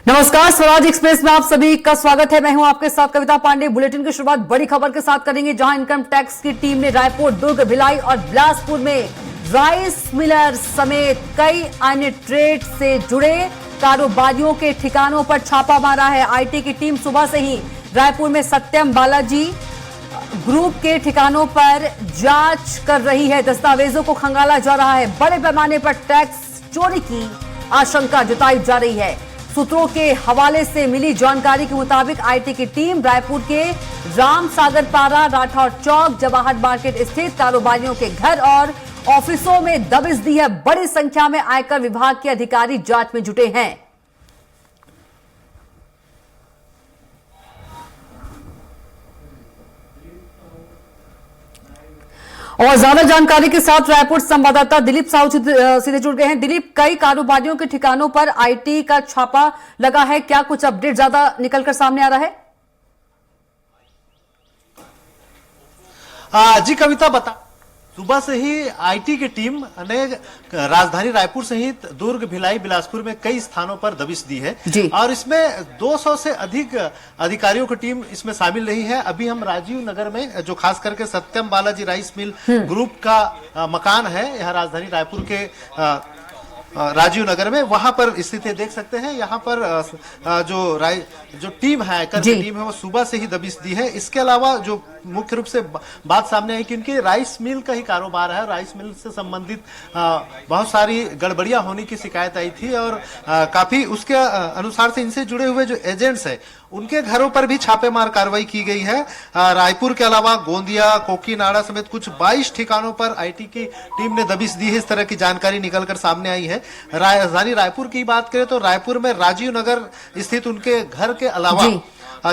नमस्कार, स्वराज एक्सप्रेस में आप सभी का स्वागत है। मैं हूं आपके साथ कविता पांडे। बुलेटिन की शुरुआत बड़ी खबर के साथ करेंगे, जहां इनकम टैक्स की टीम ने रायपुर, दुर्ग, भिलाई और बिलासपुर में राइस मिलर समेत कई अन्य ट्रेड से जुड़े कारोबारियों के ठिकानों पर छापा मारा है। आईटी की टीम सुबह से ही रायपुर में सत्यम बालाजी ग्रुप के ठिकानों पर जांच कर रही है। दस्तावेजों को खंगाला जा रहा है। बड़े पैमाने पर टैक्स चोरी की आशंका जताई जा रही है। सूत्रों के हवाले से मिली जानकारी के मुताबिक आईटी की टीम रायपुर के राम सागर पारा, राठौर चौक, जवाहर मार्केट स्थित कारोबारियों के घर और ऑफिसों में दबिश दी है। बड़ी संख्या में आयकर विभाग के अधिकारी जांच में जुटे हैं। और ज्यादा जानकारी के साथ रायपुर संवाददाता दिलीप साहू सीधे जुड़ गए हैं। दिलीप, कई कारोबारियों के ठिकानों पर आईटी का छापा लगा है, क्या कुछ अपडेट ज्यादा निकलकर सामने आ रहा है? जी कविता, बता सुबह से ही आईटी की टीम ने राजधानी रायपुर सहित दुर्ग, भिलाई, बिलासपुर में कई स्थानों पर दबिश दी है और इसमें 200 से अधिक अधिकारियों की टीम इसमें शामिल रही है। अभी हम राजीव नगर में, जो खास करके सत्यम बालाजी राइस मिल ग्रुप का मकान है, यह राजधानी रायपुर के राजीव नगर में, वहां पर स्थिति देख सकते हैं। यहाँ पर जो टीम है, आयकर की टीम है, वो सुबह से ही दबिश दी है। इसके अलावा जो मुख्य रूप से बात सामने आई कि उनके राइस मिल का ही कारोबार है। राइस मिल से संबंधित बहुत सारी गड़बड़ियां होने की शिकायत आई थी और काफी उसके अनुसार से इनसे जुड़े हुए जो एजेंट्स है, उनके घरों पर भी छापेमार कार्रवाई की गई है। रायपुर के अलावा गोंदिया, कोकीनाडा समेत कुछ 22 ठिकानों पर आईटी की टीम ने दबिश दी है। इस तरह की जानकारी निकलकर सामने आई है। राजधानी रायपुर की बात करें तो रायपुर में राजीव नगर स्थित उनके घर के अलावा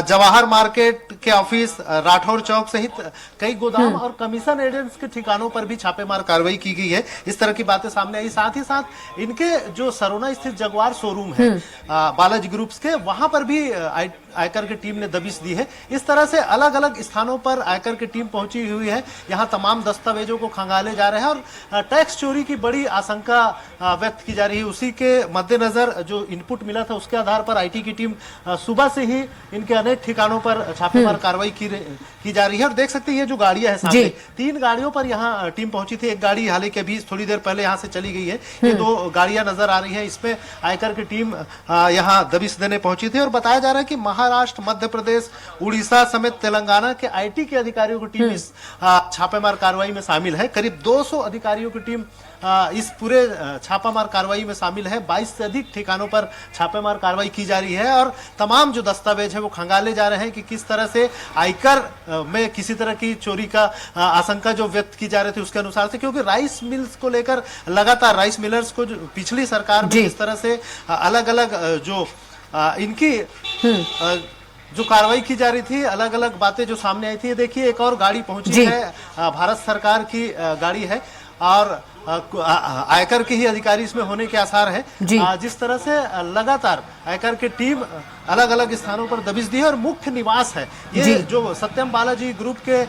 जवाहर मार्केट के ऑफिस, राठौर चौक सहित कई गोदाम और कमीशन एजेंट्स के ठिकानों पर भी छापेमार कार्रवाई की गई है। इस तरह की बातें सामने आई। साथ ही साथ इनके जो सरोना स्थित जगुआर शोरूम है बालाजी ग्रुप्स के, वहां पर भी आयकर की टीम ने दबिश दी है। इस तरह से अलग अलग स्थानों पर आयकर की टीम पहुंची हुई है। यहाँ तमाम दस्तावेजों को खंगाले जा रहे हैं और टैक्स चोरी की बड़ी आशंका व्यक्त की जा रही है। उसी के मद्देनजर जो इनपुट मिला था, उसके आधार पर आईटी की टीम सुबह से ही इनके अनेक ठिकानों पर छापेमार कार्रवाई की जा रही है। और देख सकते हैं ये जो गाड़ियां है सामने, 3 गाड़ियों पर यहाँ टीम पहुंची थी। एक गाड़ी हालांकि अभी थोड़ी देर पहले यहाँ से चली गई है। ये 2 गाड़ियां नजर आ रही है। इसमें आयकर की टीम यहाँ दबिश देने पहुंची थी और बताया जा रहा है कि महाराष्ट्र, मध्य प्रदेश, उड़ीसा समेत तेलंगाना के आईटी के अधिकारियों की टीम इस छापेमार कार्रवाई में शामिल है। करीब 200 अधिकारियों की टीम इस पूरे छापामार कार्रवाई में शामिल है। 22 से अधिक ठिकानों पर छापेमार कार्रवाई की जा रही है और तमाम जो दस्तावेज है वो खंगाले जा रहे हैं कि किस तरह से आयकर में किसी तरह की चोरी का आशंका जो व्यक्त की जा रही थी उसके अनुसार से, क्योंकि राइस मिल्स को लेकर लगातार राइस मिलर्स को पिछली सरकार में इस तरह से अलग अलग जो इनकी जो कार्रवाई की जा रही थी, अलग अलग बातें जो सामने आई थी। देखिए, एक और गाड़ी पहुंची है, भारत सरकार की गाड़ी है और आयकर के ही अधिकारी इसमें होने के आसार है। जिस तरह से लगातार आयकर की टीम अलग अलग स्थानों पर दबिश दी है और मुख्य निवास है ये जो सत्यम बालाजी ग्रुप के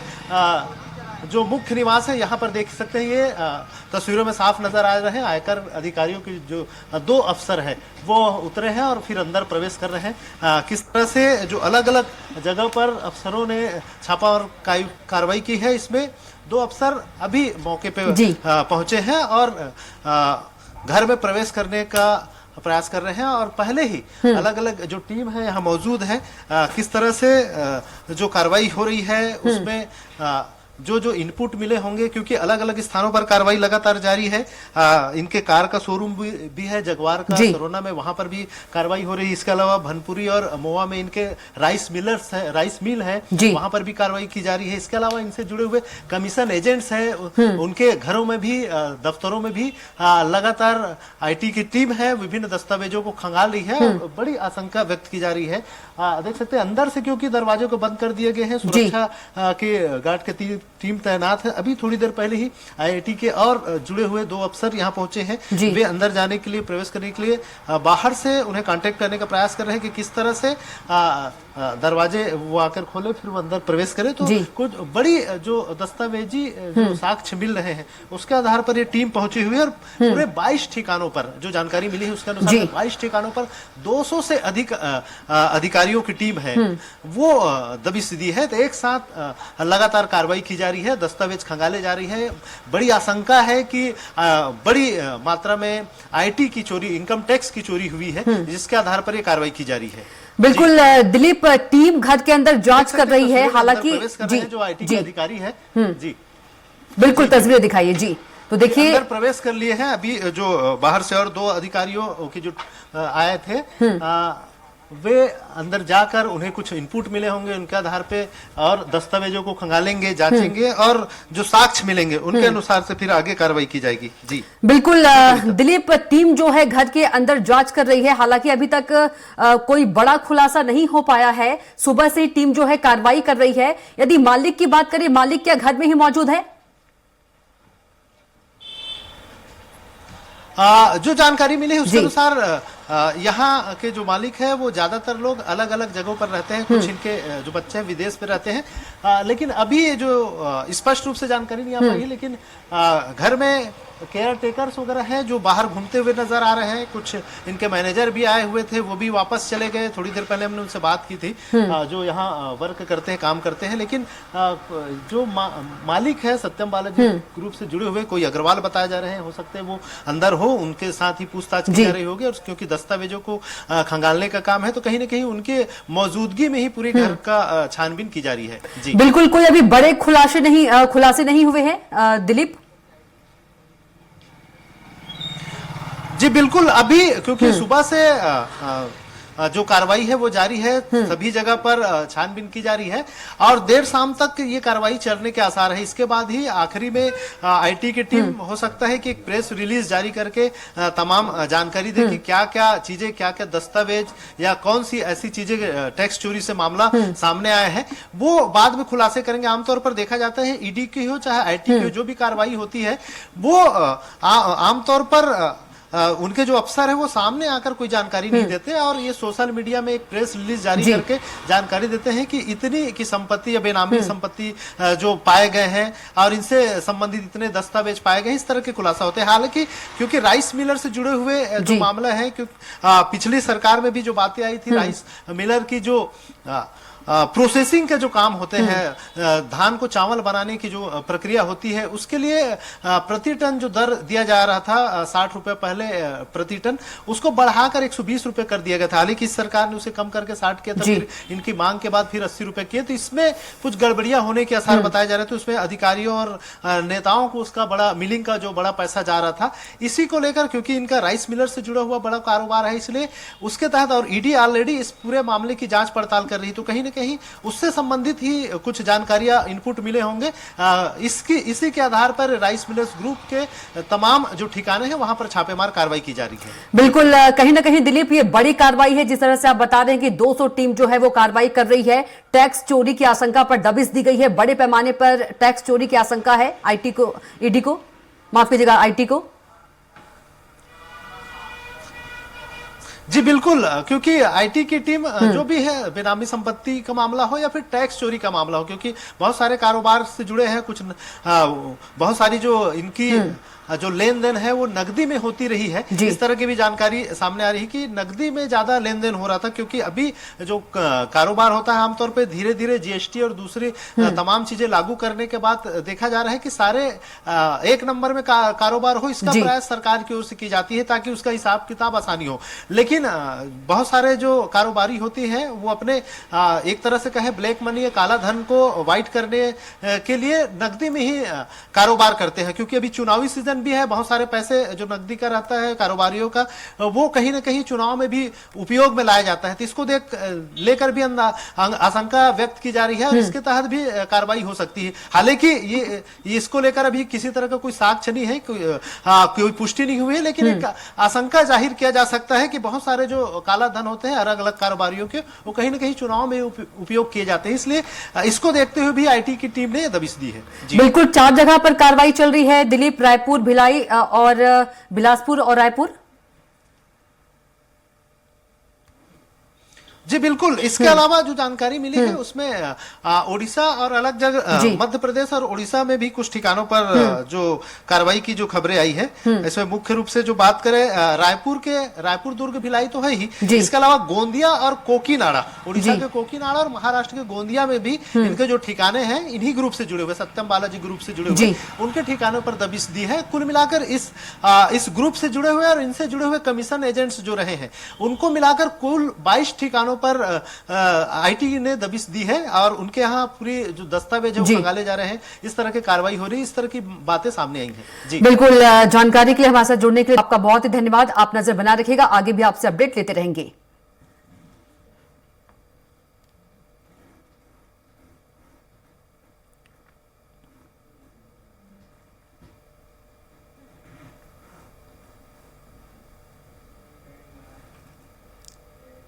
जो मुख्य निवास है, यहाँ पर देख सकते हैं, ये तस्वीरों में साफ नजर आ रहे हैं। आयकर अधिकारियों की जो 2 अफसर है वो उतरे हैं और फिर अंदर प्रवेश कर रहे हैं। किस तरह से जो अलग अलग जगह पर अफसरों ने छापा और कार्रवाई की है। इसमें 2 अफसर अभी मौके पे पहुंचे हैं और घर में प्रवेश करने का प्रयास कर रहे हैं और पहले ही अलग अलग जो टीम है यहाँ मौजूद है। किस तरह से जो कार्रवाई हो रही है उसमें जो इनपुट मिले होंगे, क्योंकि अलग अलग स्थानों पर कार्रवाई लगातार जारी है। इनके कार का शोरूम भी है जगवार का सरोना में, वहां पर भी कार्रवाई हो रही है। इसके अलावा भनपुरी और मोवा में इनके राइस मिल है, वहां पर भी कार्रवाई की जा रही है। इसके अलावा इनसे जुड़े हुए कमीशन एजेंट्स हैं, उनके घरों में भी, दफ्तरों में भी लगातार आईटी की टीम है, विभिन्न दस्तावेजों को खंगाल रही है और बड़ी आशंका व्यक्त की जा रही है। देख सकते हैं अंदर से, क्योंकि दरवाजे को बंद कर दिए गए हैं, सुरक्षा के गार्ड के टीम तैनात है। अभी थोड़ी देर पहले ही IIT के और जुड़े हुए 2 अफसर यहाँ पहुंचे हैं। वे अंदर जाने के लिए, प्रवेश करने के लिए बाहर से उन्हें कांटेक्ट करने का प्रयास कर रहे हैं कि किस तरह से दरवाजे वो आकर खोले, फिर वो अंदर प्रवेश करे। तो कुछ बड़ी जो दस्तावेजी जो साक्ष्य मिल रहे हैं उसके आधार पर ये टीम पहुंची हुई है और पूरे 22 ठिकानों पर जो जानकारी मिली है उसके अनुसार 22 ठिकानों पर 200 से अधिक अधिकारियों की टीम है वो दबिश दी है। तो एक साथ लगातार कार्रवाई की जा रही है, दस्तावेज खंगाले जा रही है। बड़ी आशंका है कि बड़ी मात्रा में IT की चोरी, इनकम टैक्स की चोरी हुई है, जिसके आधार पर ये कार्रवाई की जा रही है। बिल्कुल दिलीप, टीम घर के अंदर जांच कर रही है, हालांकि जो IT के अधिकारी है जी बिल्कुल तस्वीरें दिखाइए जी। तो देखिए अंदर प्रवेश कर लिए हैं। अभी जो बाहर से और 2 अधिकारियों की जो आए थे वे अंदर जाकर उन्हें कुछ इनपुट मिले होंगे, उनके आधार पे और दस्तावेजों को खंगालेंगे, जांचेंगे और जो साक्ष्य मिलेंगे उनके अनुसार से फिर आगे कार्रवाई की जाएगी। जी बिल्कुल दिलीप, टीम जो है घर के अंदर जांच कर रही है, हालांकि अभी तक कोई बड़ा खुलासा नहीं हो पाया है। सुबह से ही टीम जो है कार्रवाई कर रही है। यदि मालिक की बात करें, मालिक क्या घर में ही मौजूद है? जो जानकारी मिली है उसके अनुसार यहाँ के जो मालिक है वो ज्यादातर लोग अलग अलग जगहों पर रहते हैं। कुछ इनके जो बच्चे हैं विदेश में रहते हैं। लेकिन अभी जो स्पष्ट रूप से जानकारी नहीं आ पाई, लेकिन घर में केयर टेकर्स वगैरह हैं जो बाहर घूमते हुए नजर आ रहे हैं। कुछ इनके मैनेजर भी आए हुए थे, वो भी वापस चले गए। थोड़ी देर पहले हमने उनसे बात की थी, जो यहाँ वर्क करते हैं, काम करते हैं। लेकिन जो मालिक है सत्यम बालाजी ग्रुप से जुड़े हुए कोई अग्रवाल बताए जा रहे हैं, हो सकते हैं वो अंदर हो, उनके साथ ही पूछताछ की जा रही होगी। और क्योंकि दस्तावेजों को खंगालने का काम है तो कहीं ना कहीं उनके मौजूदगी में ही पूरे घर का छानबीन की जा रही है। जी बिल्कुल, कोई अभी बड़े खुलासे नहीं हुए हैं दिलीप? जी बिल्कुल, अभी क्योंकि सुबह से जो कार्रवाई है वो जारी है, सभी जगह पर छानबीन की जा रही है और देर शाम तक ये कार्रवाई चलने के आसार है। इसके बाद ही आखिरी में IT की टीम हो सकता है कि एक प्रेस रिलीज जारी करके तमाम जानकारी दे कि क्या क्या चीजें, क्या क्या दस्तावेज या कौन सी ऐसी चीजें टैक्स चोरी से मामला सामने आया है, वो बाद में खुलासे करेंगे। आमतौर पर देखा जाता है ED की हो चाहे IT की हो, जो भी कार्रवाई होती है वो आमतौर पर उनके जो अफसर है वो सामने आकर कोई जानकारी नहीं देते और ये सोशल मीडिया में एक प्रेस रिलीज जारी करके जानकारी देते हैं कि इतनी की संपत्ति या बेनामी संपत्ति जो पाए गए हैं और इनसे संबंधित इतने दस्तावेज पाए गए, इस तरह के खुलासा होते हैं। हालांकि क्योंकि राइस मिलर से जुड़े हुए जो मामला है, क्योंकि पिछली सरकार में भी जो बातें आई थी, राइस मिलर की जो प्रोसेसिंग के जो काम होते हैं, धान को चावल बनाने की जो प्रक्रिया होती है, उसके लिए प्रति टन जो दर दिया जा रहा था 60 रुपए पहले प्रति टन, उसको बढ़ाकर 120 रुपए कर दिया गया था। हालांकि इस सरकार ने उसे कम करके 60 किया था, फिर इनकी मांग के बाद फिर 80 रुपए किए। तो इसमें कुछ गड़बड़ियां होने के आसार बताए जा रहे थे। उसमें अधिकारियों और नेताओं को उसका बड़ा मिलिंग का जो बड़ा पैसा जा रहा था, इसी को लेकर क्योंकि इनका राइस मिलर से जुड़ा हुआ बड़ा कारोबार है, इसलिए उसके तहत और ED ऑलरेडी इस पूरे मामले की जांच पड़ताल कर रही है। तो कहीं कहीं उससे संबंधित ही कुछ जानकारियां इनपुट मिले होंगे। इसी के आधार पर राइस मिलर्स ग्रुप के तमाम जो ठिकाने हैं वहां पर छापेमार कार्रवाई की जा रही है। बिल्कुल, कहीं ना कहीं दिलीप ये बड़ी कार्रवाई है, जिस तरह से आप बता रहे हैं कि 200 टीम जो है वो कार्रवाई कर रही है। टैक्स चोरी की आशंका पर दबिश दी गई है, बड़े पैमाने पर टैक्स चोरी की आशंका है ED को, माफ कीजिएगा IT को। जी बिल्कुल, क्योंकि IT की टीम जो भी है, बेनामी संपत्ति का मामला हो या फिर टैक्स चोरी का मामला हो, क्योंकि बहुत सारे कारोबार से जुड़े हैं, कुछ बहुत सारी जो इनकी जो लेन देन है वो नकदी में होती रही है। इस तरह की भी जानकारी सामने आ रही है कि नकदी में ज्यादा लेन देन हो रहा था, क्योंकि अभी जो कारोबार होता है आमतौर पे धीरे धीरे GST और दूसरी तमाम चीजें लागू करने के बाद देखा जा रहा है कि सारे एक नंबर में कारोबार हो, इसका प्रयास सरकार की ओर से की जाती है ताकि उसका हिसाब किताब आसानी हो। लेकिन बहुत सारे जो कारोबारी होती हैं वो अपने एक तरह से कहे ब्लैक मनी या काला धन को व्हाइट करने के लिए नकदी में ही कारोबार करते हैं, क्योंकि अभी चुनावी सीजन भी है। बहुत सारे पैसे जो नकदी का रहता है कारोबारियों का, वो कहीं ना कहीं चुनाव में भी उपयोग में लाया जाता है। तो इसको लेकर भी आशंका व्यक्त की जा रही है और इसके तहत भी कार्रवाई हो सकती है। हालांकि ये इसको लेकर अभी किसी तरह का कोई साक्ष्य नहीं है, कोई पुष्टि नहीं हुई है, लेकिन एक आशंका जाहिर किया जा सकता है कि बहुत सारे जो काला धन होते हैं अलग अलग कारोबारियों के, वो कहीं ना कहीं चुनाव में उपयोग किए जाते हैं। इसलिए इसको देखते हुए भी आईटी की टीम ने यह दबिश दी है। बिल्कुल 4 जगह पर कार्रवाई चल रही है, दिलीप, रायपुर, भिलाई और बिलासपुर और रायपुर। जी बिल्कुल, इसके अलावा जो जानकारी मिली है उसमें ओडिशा और अलग जगह मध्य प्रदेश और ओडिशा में भी कुछ ठिकानों पर जो कार्रवाई की जो खबरें आई है। इसमें मुख्य रूप से जो बात करें रायपुर दुर्ग भिलाई तो है ही, इसके अलावा गोंदिया और कोकीनाडा, ओडिशा के कोकीनाडा और महाराष्ट्र के गोंदिया में भी इनके जो ठिकाने हैं इन्हीं ग्रुप से जुड़े हुए, सत्यम बालाजी ग्रुप से जुड़े हुए, उनके ठिकानों पर दबिश दी है। कुल मिलाकर इस ग्रुप से जुड़े हुए और इनसे जुड़े हुए कमीशन एजेंट्स जो रहे हैं उनको मिलाकर कुल 22 ठिकानों पर आईटी ने दबिश दी है और उनके यहाँ पूरी जो दस्तावेज है वो मंगाले जा रहे हैं। इस तरह की कार्रवाई हो रही है, इस तरह की बातें सामने आई हैं। जी बिल्कुल, जानकारी के लिए हमारे साथ जुड़ने के लिए आपका बहुत ही धन्यवाद। आप नजर बना रखिएगा, आगे भी आपसे अपडेट लेते रहेंगे।